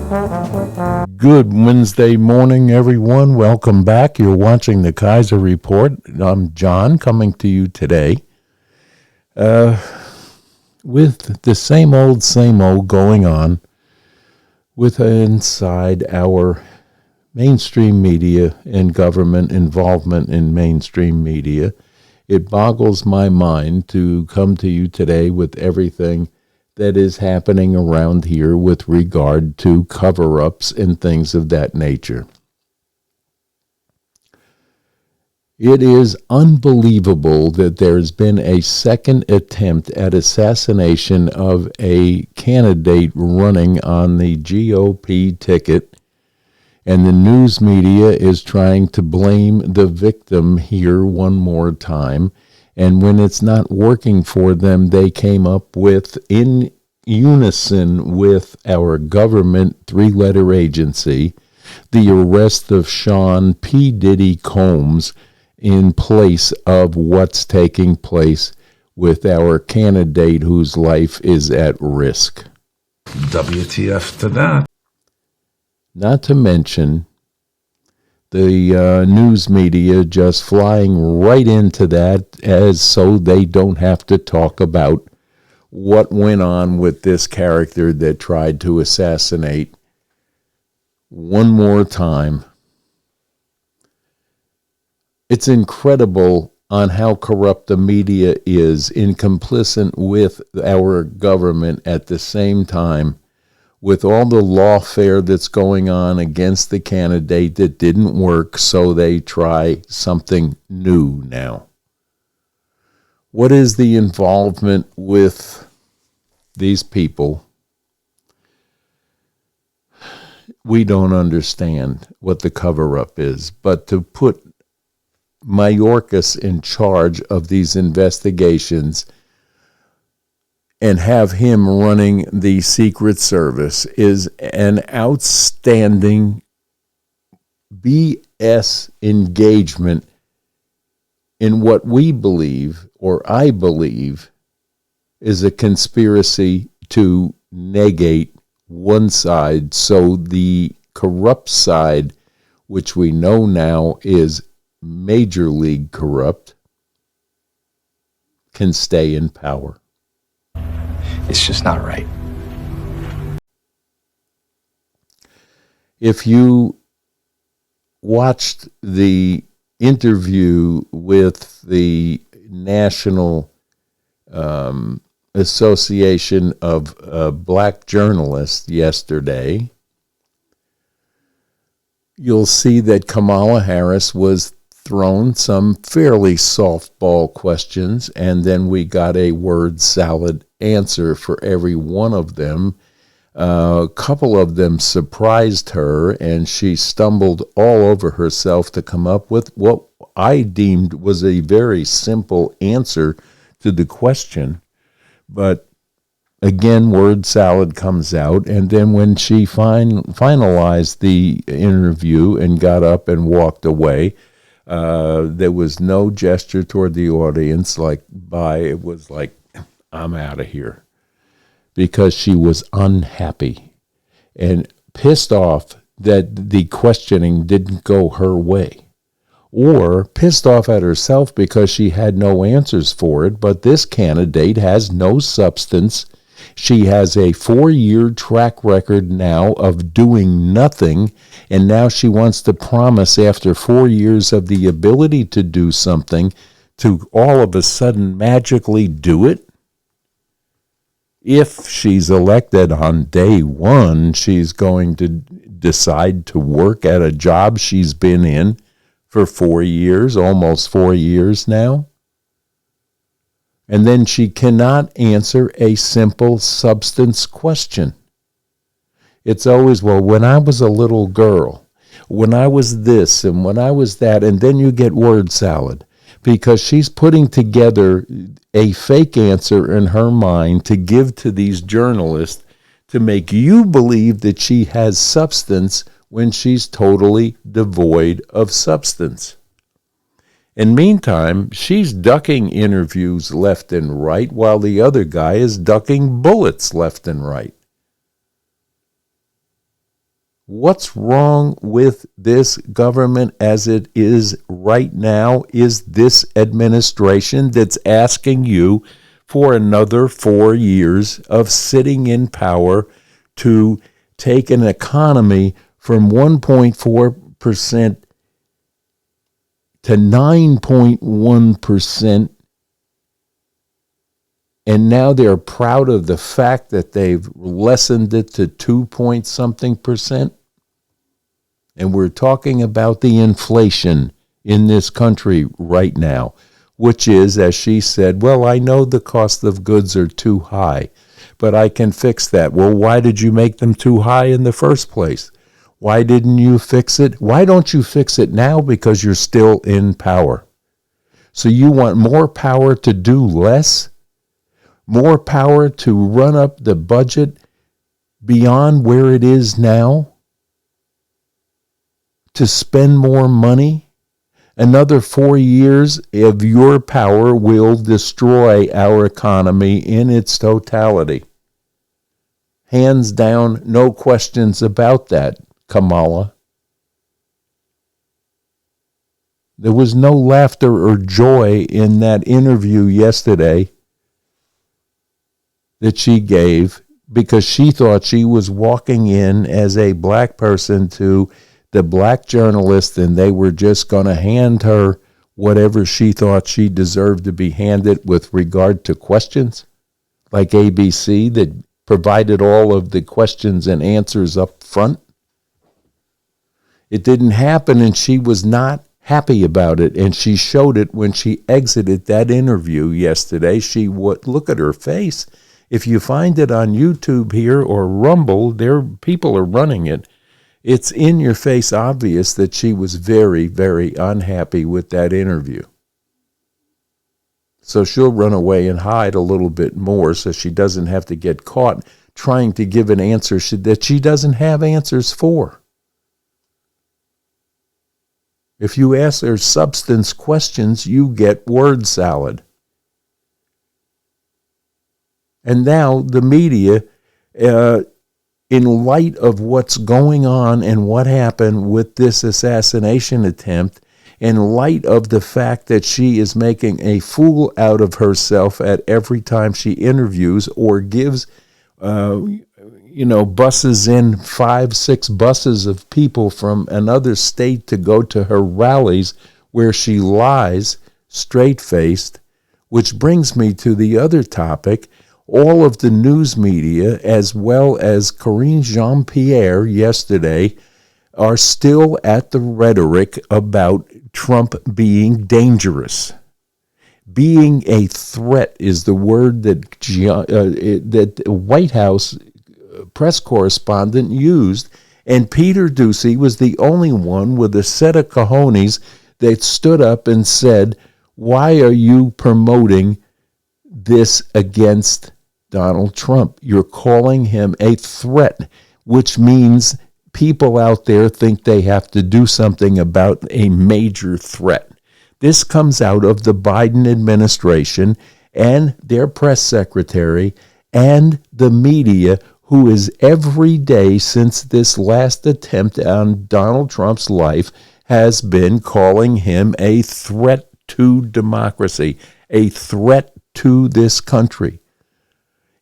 Good Wednesday morning, everyone. Welcome back. You're watching the Kaiser Report. I'm John, coming to you today with the same old going on with inside our mainstream media and government involvement in mainstream media. It boggles my mind to come to you today with everything that is happening around here with regard to cover-ups and things of that nature. It is unbelievable that there's been a second attempt at assassination of a candidate running on the GOP ticket, and the news media is trying to blame the victim here one more time. And when it's not working for them, they came up with, in unison with our government three-letter agency, the arrest of Sean P. Diddy Combs in place of what's taking place with our candidate whose life is at risk. WTF to that. Not to mention the news media just flying right into that as so they don't have to talk about what went on with this character that tried to assassinate one more time. It's incredible on how corrupt the media is, in complicit with our government at the same time, with all the lawfare that's going on against the candidate that didn't work, so they try something new now. What is the involvement with these people? We don't understand what the cover-up is, but to put Mayorkas in charge of these investigations and have him running the Secret Service is an outstanding BS engagement in what we believe, or I believe, is a conspiracy to negate one side so the corrupt side, which we know now is major league corrupt, can stay in power. It's just not right. If you watched the interview with the National Association of Black Journalists yesterday, you'll see that Camala Harris was thrown some fairly softball questions, and then we got a word salad answer for every one of them. A couple of them surprised her, and she stumbled all over herself to come up with what I deemed was a very simple answer to the question. But again, word salad comes out, and then when she finalized the interview and got up and walked away, there was no gesture toward the audience like bye. It was like, I'm out of here, because she was unhappy and pissed off that the questioning didn't go her way, or pissed off at herself because she had no answers for it. But this candidate has no substance. She has a 4-year track record now of doing nothing, and now she wants to promise, after 4 years of the ability to do something, to all of a sudden magically do it. If she's elected on day one, she's going to decide to work at a job she's been in for 4 years, almost 4 years now. And then she cannot answer a simple substance question. It's always, well, when I was a little girl, when I was this and when I was that, and then you get word salad, because she's putting together a fake answer in her mind to give to these journalists to make you believe that she has substance when she's totally devoid of substance. And meantime, she's ducking interviews left and right while the other guy is ducking bullets left and right. What's wrong with this government as it is right now is this administration that's asking you for another 4 years of sitting in power to take an economy from 1.4% to 9.1%. And now they're proud of the fact that they've lessened it to 2-point-something%. And we're talking about the inflation in this country right now, which is, as she said, well, I know the cost of goods are too high, but I can fix that. Well, why did you make them too high in the first place? Why didn't you fix it? Why don't you fix it now? Because you're still in power. So you want more power to do less? More power to run up the budget beyond where it is now? To spend more money? Another 4 years of your power will destroy our economy in its totality. Hands down, no questions about that, Kamala. There was no laughter or joy in that interview yesterday that she gave because she thought she was walking in as a black person to the black journalist, and they were just going to hand her whatever she thought she deserved to be handed with regard to questions, like ABC that provided all of the questions and answers up front. It didn't happen, and she was not happy about it, and she showed it when she exited that interview yesterday. She would look at her face. If you find it on YouTube here or Rumble, there people are running it. It's in your face obvious that she was very, very unhappy with that interview. So she'll run away and hide a little bit more so she doesn't have to get caught trying to give an answer that she doesn't have answers for. If you ask her substance questions, you get word salad. And now the media, in light of what's going on and what happened with this assassination attempt, in light of the fact that she is making a fool out of herself at every time she interviews or gives, buses in 5-6 buses of people from another state to go to her rallies where she lies straight-faced, which brings me to the other topic. All of the news media, as well as Karine Jean-Pierre yesterday, are still at the rhetoric about Trump being dangerous. Being a threat is the word that the White House press correspondent used, and Peter Doocy was the only one with a set of cojones that stood up and said, why are you promoting this against Donald Trump? You're calling him a threat, which means people out there think they have to do something about a major threat. This comes out of the Biden administration and their press secretary and the media, who is every day since this last attempt on Donald Trump's life has been calling him a threat to democracy, a threat to this country.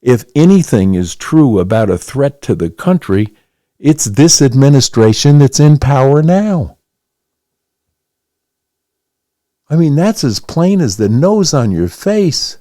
If anything is true about a threat to the country, it's this administration that's in power now. I mean, that's as plain as the nose on your face.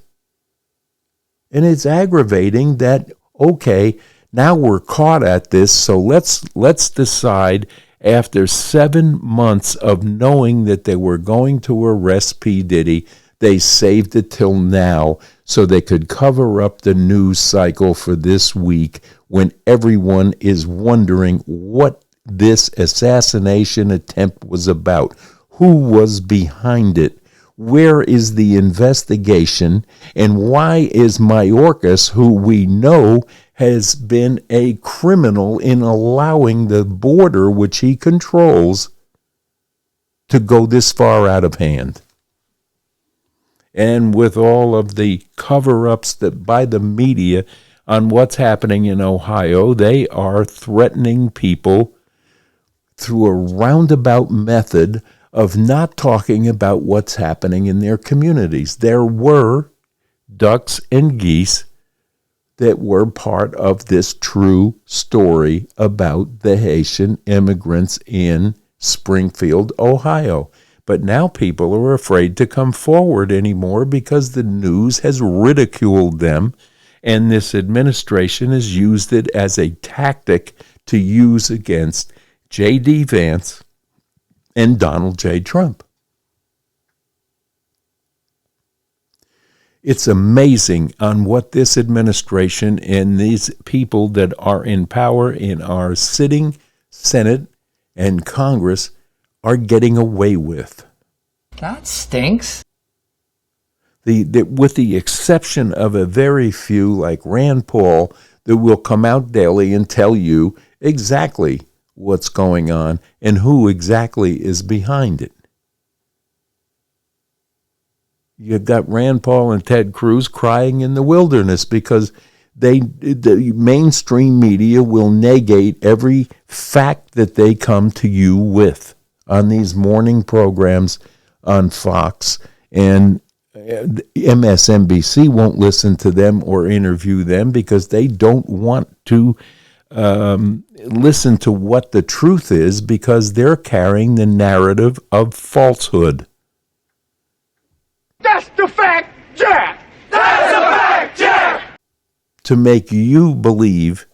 And it's aggravating that, okay, now we're caught at this, so let's decide after 7 months of knowing that they were going to arrest P. Diddy, they saved it till now so they could cover up the news cycle for this week when everyone is wondering what this assassination attempt was about. Who was behind it? Where is the investigation? And why is Mayorkas, who we know has been a criminal in allowing the border, which he controls, to go this far out of hand? And with all of the cover-ups that by the media on what's happening in Ohio, they are threatening people through a roundabout method of not talking about what's happening in their communities. There were ducks and geese that were part of this true story about the Haitian immigrants in Springfield, Ohio. But now people are afraid to come forward anymore because the news has ridiculed them, and this administration has used it as a tactic to use against J.D. Vance and Donald J. Trump. It's amazing on what this administration and these people that are in power in our sitting Senate and Congress are getting away with. That stinks. With the exception of a very few like Rand Paul that will come out daily and tell you exactly what's going on and who exactly is behind it. You've got Rand Paul and Ted Cruz crying in the wilderness because the mainstream media will negate every fact that they come to you with on these morning programs on Fox, and MSNBC won't listen to them or interview them because they don't want to listen to what the truth is because they're carrying the narrative of falsehood. That's the fact, Jack! That's the fact, Jack! To make you believe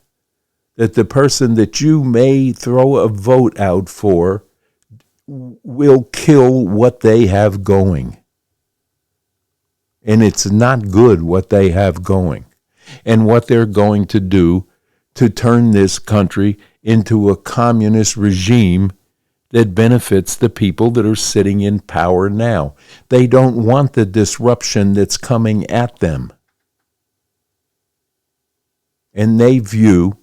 that the person that you may throw a vote out for will kill what they have going. And it's not good what they have going. And what they're going to do to turn this country into a communist regime that benefits the people that are sitting in power now. They don't want the disruption that's coming at them. And they view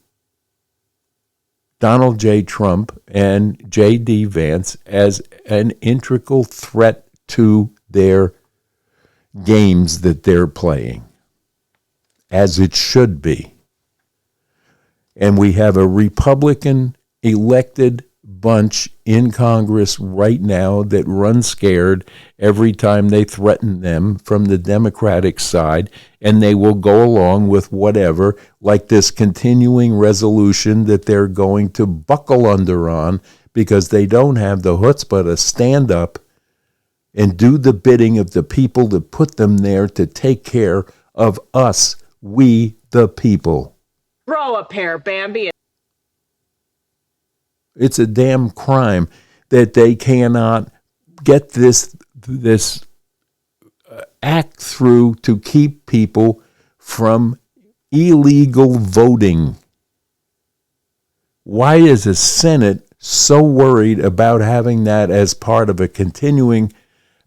Donald J. Trump and J.D. Vance as an integral threat to their games that they're playing, as it should be. And we have a Republican elected bunch in Congress right now that run scared every time they threaten them from the Democratic side, and they will go along with whatever, like this continuing resolution that they're going to buckle under on because they don't have the chutzpah to stand up and do the bidding of the people that put them there to take care of us, we the people. Throw a pair, Bambi. It's a damn crime that they cannot get this act through to keep people from illegal voting. Why is the Senate so worried about having that as part of a continuing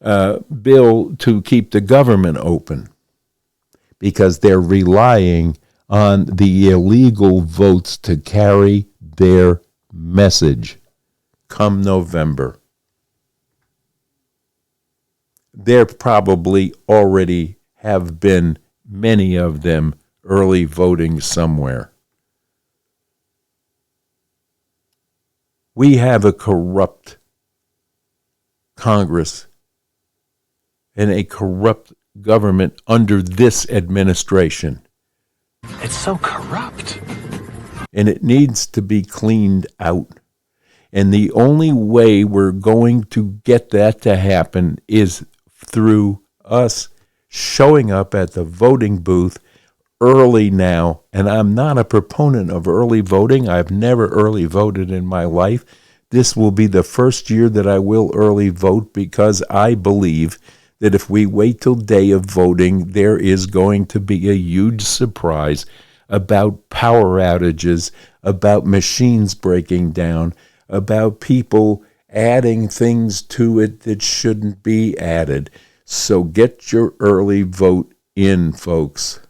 bill to keep the government open? Because they're relying on the illegal votes to carry their message come November. There probably already have been many of them early voting somewhere. We have a corrupt Congress and a corrupt government under this administration. It's so corrupt. And it needs to be cleaned out. And the only way we're going to get that to happen is through us showing up at the voting booth early now. And I'm not a proponent of early voting. I've never early voted in my life. This will be the first year that I will early vote because I believe that if we wait till day of voting, there is going to be a huge surprise about power outages, about machines breaking down, about people adding things to it that shouldn't be added. So get your early vote in, folks.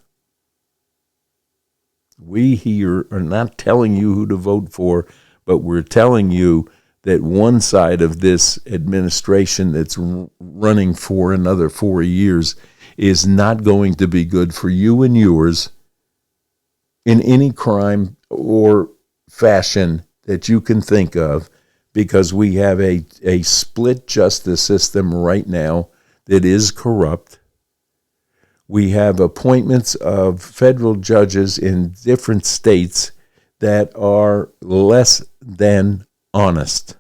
We here are not telling you who to vote for, but we're telling you that one side of this administration that's running for another 4 years is not going to be good for you and yours in any crime or fashion that you can think of, because we have a split justice system right now that is corrupt. We have appointments of federal judges in different states that are less than honest.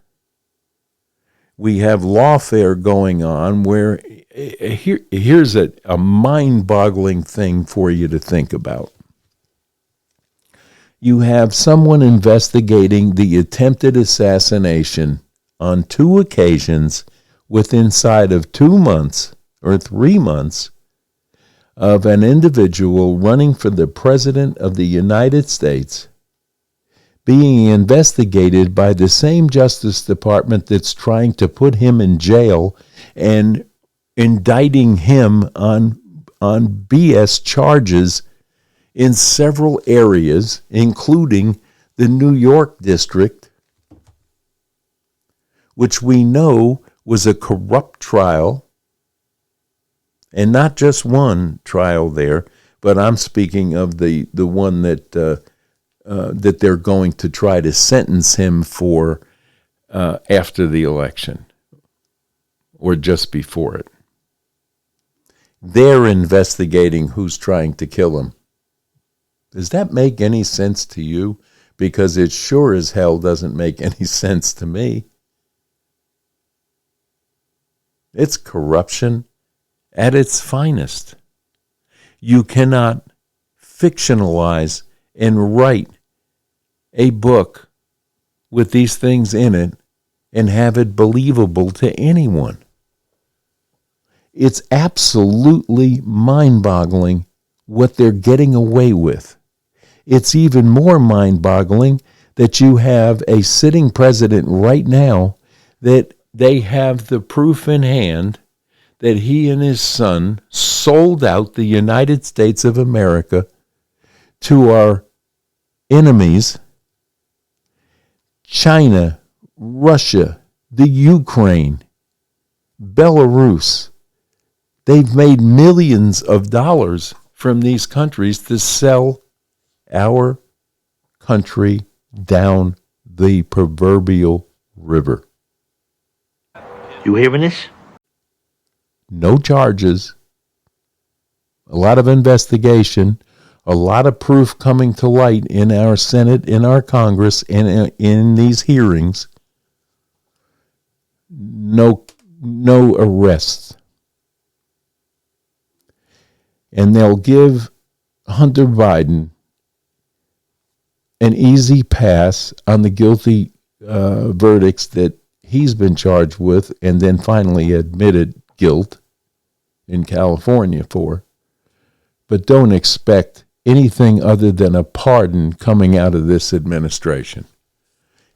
We have lawfare going on where here's a mind-boggling thing for you to think about. You have someone investigating the attempted assassination on 2 occasions within inside of 2 months or 3 months of an individual running for the President of the United States, being investigated by the same Justice Department that's trying to put him in jail and indicting him on BS charges in several areas, including the New York district, which we know was a corrupt trial, and not just one trial there, but I'm speaking of the one that they're going to try to sentence him for after the election or just before it. They're investigating who's trying to kill him. Does that make any sense to you? Because it sure as hell doesn't make any sense to me. It's corruption at its finest. You cannot fictionalize and write a book with these things in it and have it believable to anyone. It's absolutely mind-boggling what they're getting away with. It's even more mind-boggling that you have a sitting president right now that they have the proof in hand that he and his son sold out the United States of America to our enemies, China, Russia, the Ukraine, Belarus. They've made millions of dollars from these countries to sell our country down the proverbial river. You hearing this? No charges, a lot of investigation, a lot of proof coming to light in our Senate, in our Congress, and in these hearings. No arrests. And they'll give Hunter Biden an easy pass on the guilty verdicts that he's been charged with and then finally admitted guilt in California for. But don't expect anything other than a pardon coming out of this administration.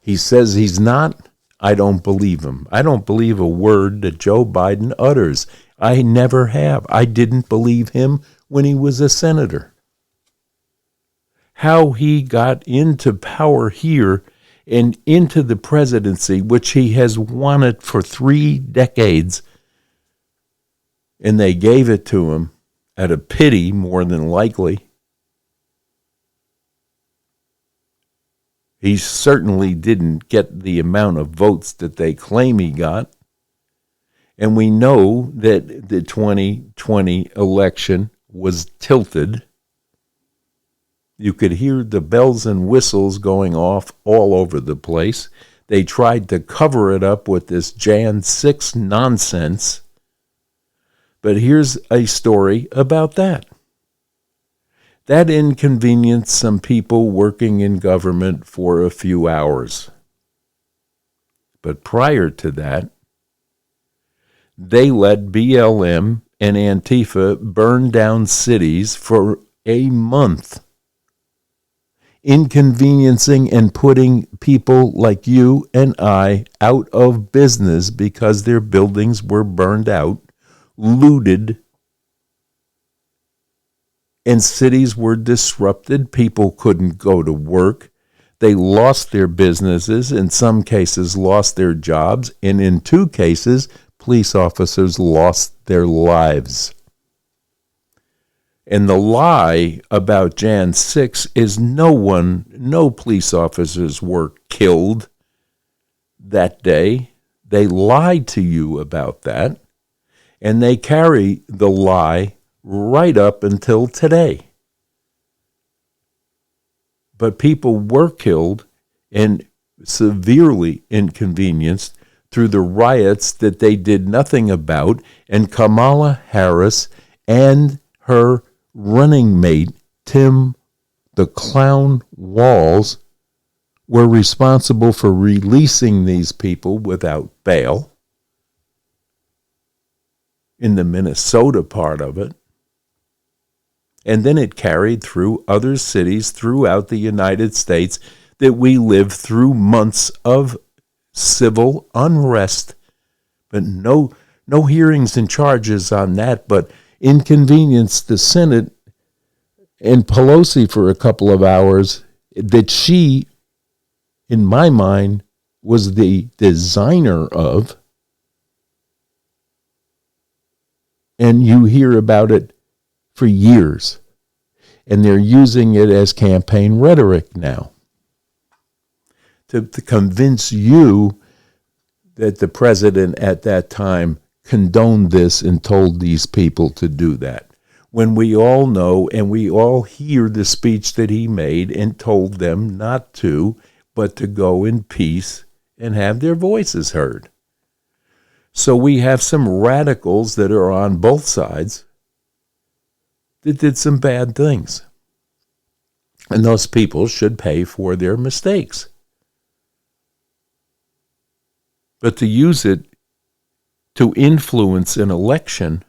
He says he's not. I don't believe him. I don't believe a word that Joe Biden utters. I never have. I didn't believe him when he was a senator. How he got into power here and into the presidency, which he has wanted for 3 decades, and they gave it to him out of pity, more than likely. He certainly didn't get the amount of votes that they claim he got. And we know that the 2020 election was tilted. You could hear the bells and whistles going off all over the place. They tried to cover it up with this Jan 6 nonsense. But here's a story about that. That inconvenienced some people working in government for a few hours. But prior to that, they let BLM and Antifa burn down cities for a month, inconveniencing and putting people like you and I out of business because their buildings were burned out, looted, and cities were disrupted. People couldn't go to work. They lost their businesses, in some cases lost their jobs, and in 2 cases, police officers lost their lives. And the lie about Jan 6 is no police officers were killed. that day. They lied to you about that, and they carry the lie right up until today. But people were killed and severely inconvenienced through the riots that they did nothing about, and Camala Harris and her running mate, Tim the Clown Walls, were responsible for releasing these people without bail in the Minnesota part of it. And then it carried through other cities throughout the United States that we lived through months of civil unrest, but no hearings and charges on that, but inconvenienced the Senate and Pelosi for a couple of hours that she, in my mind, was the designer of. And you hear about it for years. And they're using it as campaign rhetoric now to convince you that the president at that time condoned this and told these people to do that. When we all know and we all hear the speech that he made and told them not to, but to go in peace and have their voices heard. So we have some radicals that are on both sides that did some bad things. And those people should pay for their mistakes. But to use it to influence an election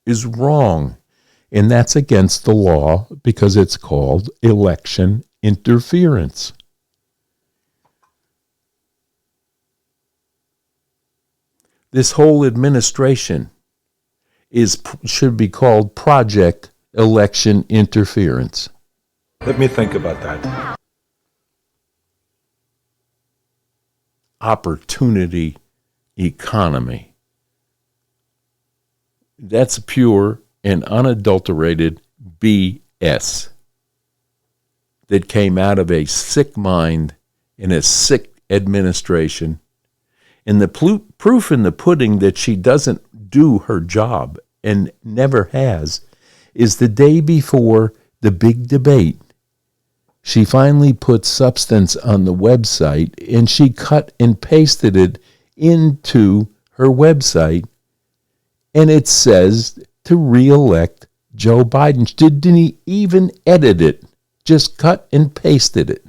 is wrong. And that's against the law because it's called election interference. This whole administration should be called Project Election Interference. Let me think about that. Opportunity economy. That's pure and unadulterated BS that came out of a sick mind in a sick administration. And the proof in the pudding that she doesn't do her job and never has is the day before the big debate. She finally put substance on the website and she cut and pasted it into her website. And it says to re-elect Joe Biden. She didn't even edit it, just cut and pasted it.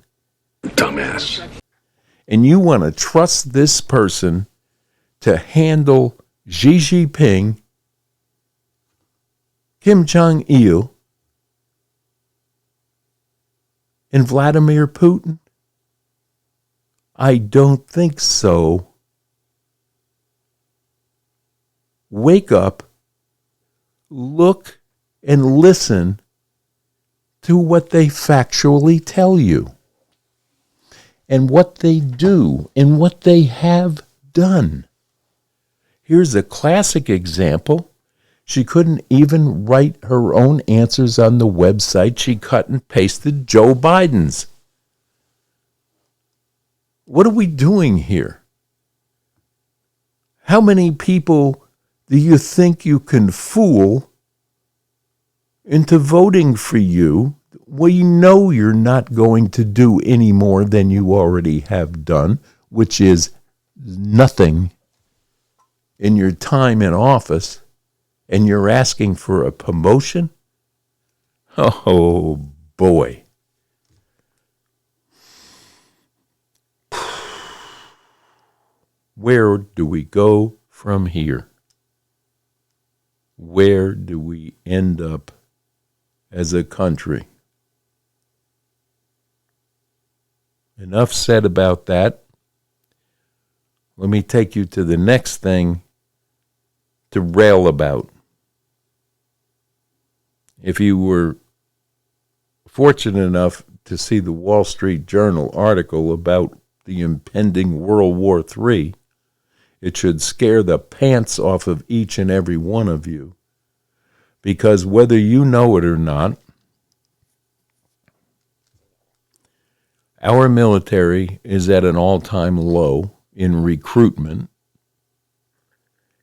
Dumbass. And you want to trust this person to handle Xi Jinping, Kim Jong-il, and Vladimir Putin? I don't think so. Wake up, look, and listen to what they factually tell you, and what they do, and what they have done. Here's a classic example. She couldn't even write her own answers on the website. She cut and pasted Joe Biden's. What are we doing here? How many people do you think you can fool into voting for you? Well, you know you're not going to do any more than you already have done, which is nothing in your time in office, and you're asking for a promotion? Oh, boy. Where do we go from here? Where do we end up as a country? Enough said about that. Let me take you to the next thing to rail about. If you were fortunate enough to see the Wall Street Journal article about the impending World War III, it should scare the pants off of each and every one of you. Because whether you know it or not, our military is at an all-time low. in recruitment,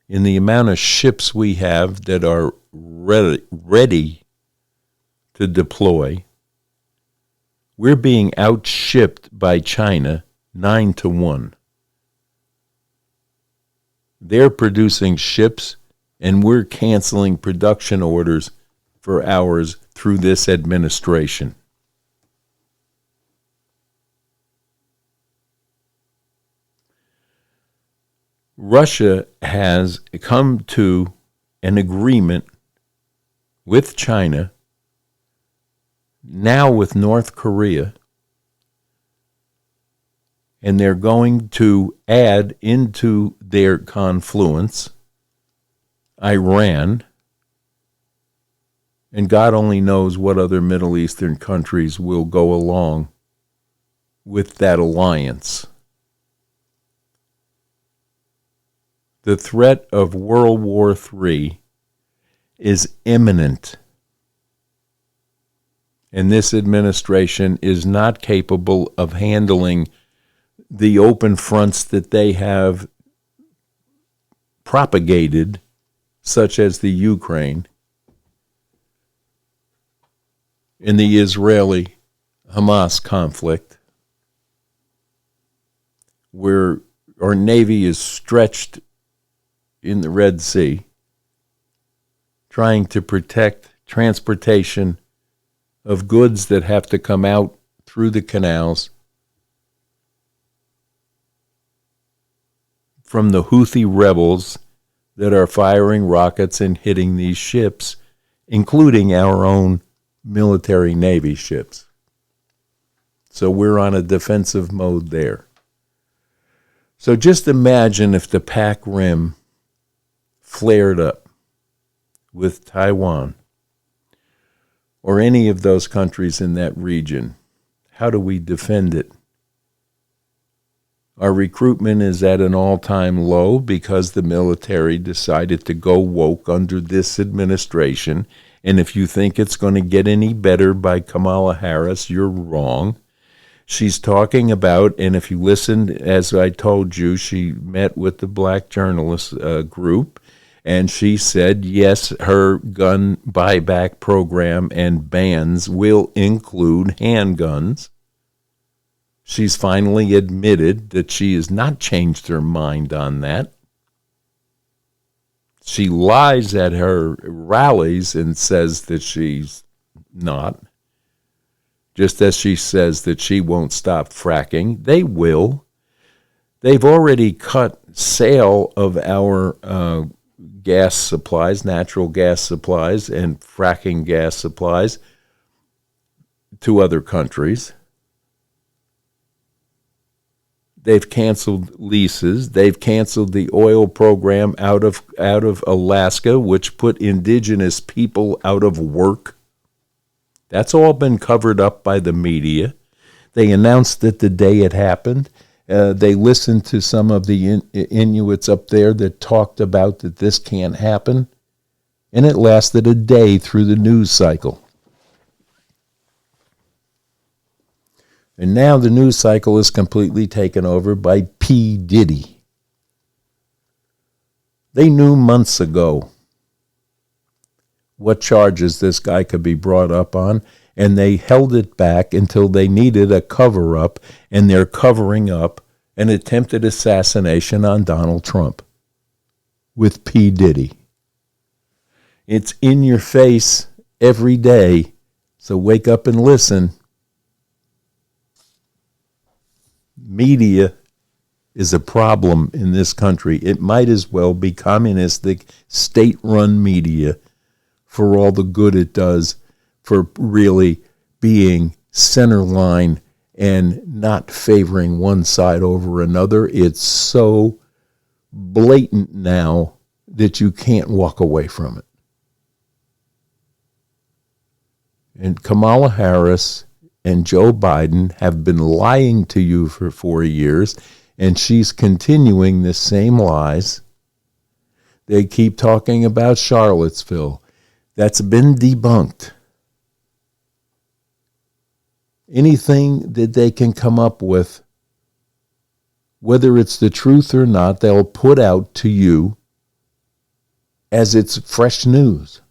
in the amount of ships we have that are ready to deploy, we're being outshipped by China 9-1. They're producing ships, and we're canceling production orders for ours through this administration. Russia has come to an agreement with China, now with North Korea, and they're going to add into their confluence Iran, and God only knows what other Middle Eastern countries will go along with that alliance. The threat of World War III is imminent, and this administration is not capable of handling the open fronts that they have propagated, such as the Ukraine and the Israeli-Hamas conflict, where our Navy is stretched in the Red Sea, trying to protect transportation of goods that have to come out through the canals from the Houthi rebels that are firing rockets and hitting these ships, including our own military Navy ships. So we're on a defensive mode there. So just imagine if the Pac Rim flared up with Taiwan or any of those countries in that region. How do we defend it? Our recruitment is at an all-time low because the military decided to go woke under this administration. And if you think it's going to get any better by Camala Harris, you're wrong. She's talking about, and if you listened, as I told you, she met with the Black Journalists group, and she said, yes, her gun buyback program and bans will include handguns. She's finally admitted that she has not changed her mind on that. She lies at her rallies and says that she's not, just as she says that she won't stop fracking. They will. They've already cut sale of our gas supplies, natural gas supplies, and fracking gas supplies to other countries. They've canceled leases. They've canceled the oil program out of Alaska, which put indigenous people out of work. That's all been covered up by the media. They announced it the day it happened. They listened to some of the Inuits up there that talked about that this can't happen. And it lasted a day through the news cycle. And now the news cycle is completely taken over by P. Diddy. They knew months ago what charges this guy could be brought up on, and they held it back until they needed a cover-up, and they're covering up an attempted assassination on Donald Trump with P. Diddy. It's in your face every day, so wake up and listen. Media is a problem in this country. It might as well be communistic, state-run media for all the good it does for really being center line and not favoring one side over another. It's so blatant now that you can't walk away from it. And Kamala Harris and Joe Biden have been lying to you for 4 years, and she's continuing the same lies. They keep talking about Charlottesville. That's been debunked. Anything that they can come up with whether it's the truth or not, they'll put out to you as it's fresh news.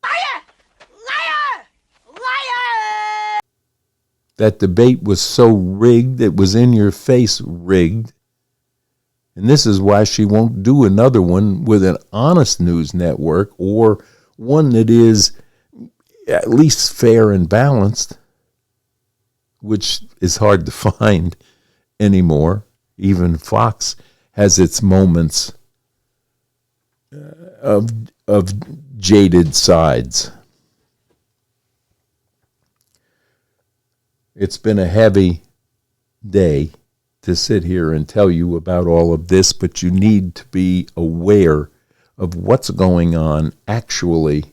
Liar! Liar! Liar! That debate was so rigged, it was in your face rigged. And this is why she won't do another one with an honest news network or one that is at least fair and balanced, which is hard to find anymore. Even Fox has its moments of jaded sides. It's been a heavy day to sit here and tell you about all of this, but you need to be aware of what's going on actually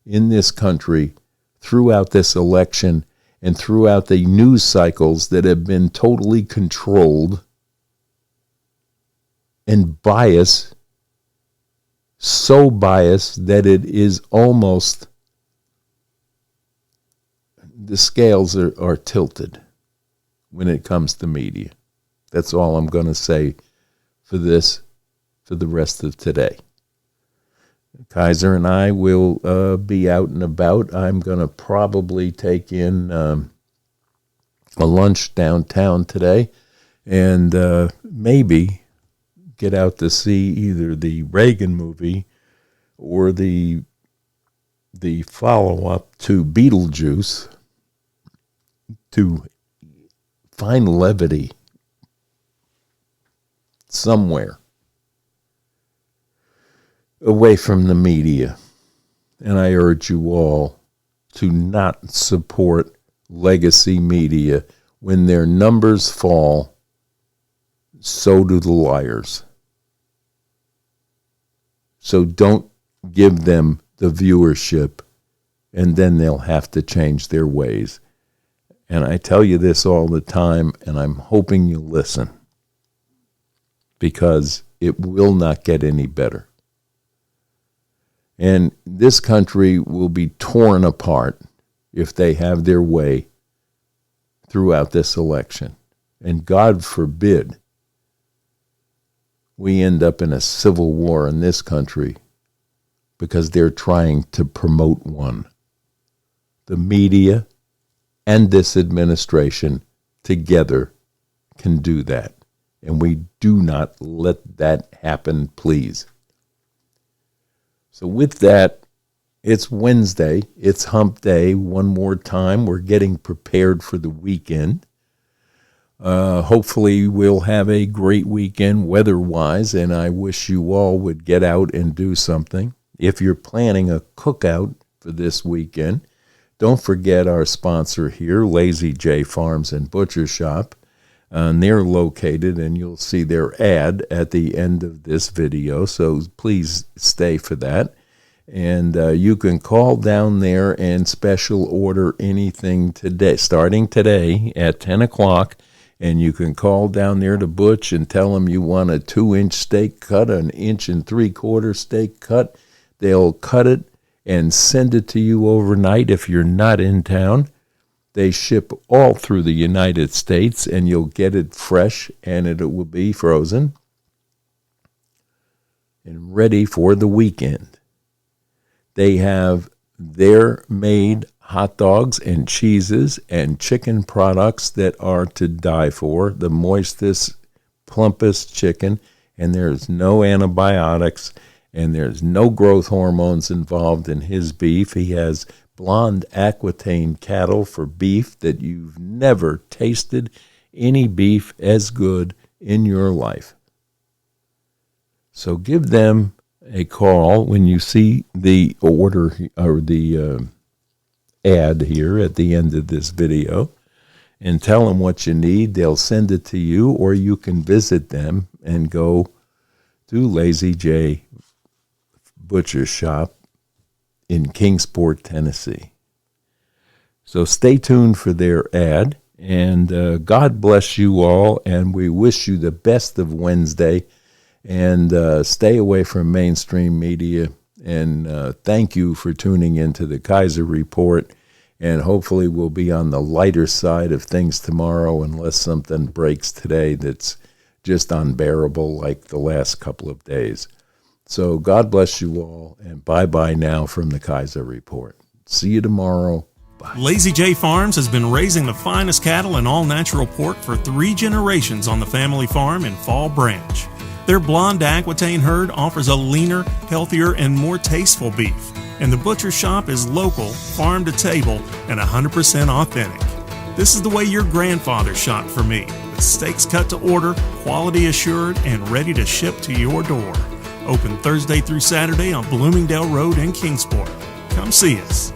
in this country throughout this election and throughout the news cycles that have been totally controlled and biased, so biased that it is almost, the scales are tilted when it comes to media. That's all I'm going to say for the rest of today. Kaiser and I will be out and about. I'm going to probably take in a lunch downtown today and maybe get out to see either the Reagan movie or the follow-up to Beetlejuice to find levity somewhere away from the media. And I urge you all to not support legacy media. When their numbers fall, so do the liars. So don't give them the viewership, and then they'll have to change their ways. And I tell you this all the time, and I'm hoping you listen, because it will not get any better. And this country will be torn apart if they have their way throughout this election. And God forbid we end up in a civil war in this country because they're trying to promote one. The media and this administration together can do that. And we do not let that happen, please. So with that, it's Wednesday. It's hump day. One more time. We're getting prepared for the weekend. Hopefully we'll have a great weekend weather-wise, and I wish you all would get out and do something. If you're planning a cookout for this weekend, don't forget our sponsor here, Lazy J Farms and Butcher Shop. They're located, and you'll see their ad at the end of this video, so please stay for that. And you can call down there and special order anything today, starting today at 10 o'clock, and you can call down there to Butch and tell them you want a 2-inch steak cut, an 1 3/4 steak cut. They'll cut it and send it to you overnight if you're not in town. They ship all through the United States, and you'll get it fresh, and it will be frozen and ready for the weekend. They have their made hot dogs and cheeses and chicken products that are to die for, the moistest, plumpest chicken, and there's no antibiotics, and there's no growth hormones involved in his beef. He has blonde Aquitaine cattle for beef that you've never tasted any beef as good in your life. So give them a call when you see the order or the ad here at the end of this video, and tell them what you need. They'll send it to you, or you can visit them and go to Lazy J Butcher Shop in Kingsport, Tennessee. So stay tuned for their ad, and God bless you all, and we wish you the best of Wednesday, and stay away from mainstream media, and thank you for tuning into the Kaiser Report, And hopefully we'll be on the lighter side of things tomorrow unless something breaks today that's just unbearable like the last couple of days. So God bless you all, and bye-bye now from the Kaiser Report. See you tomorrow. Bye. Lazy J Farms has been raising the finest cattle and all-natural pork for 3 generations on the family farm in Fall Branch. Their blonde Aquitaine herd offers a leaner, healthier, and more tasteful beef. And the butcher shop is local, farm to table, and 100% authentic. This is the way your grandfather shopped for me, with steaks cut to order, quality assured, and ready to ship to your door. Open Thursday through Saturday on Bloomingdale Road in Kingsport. Come see us.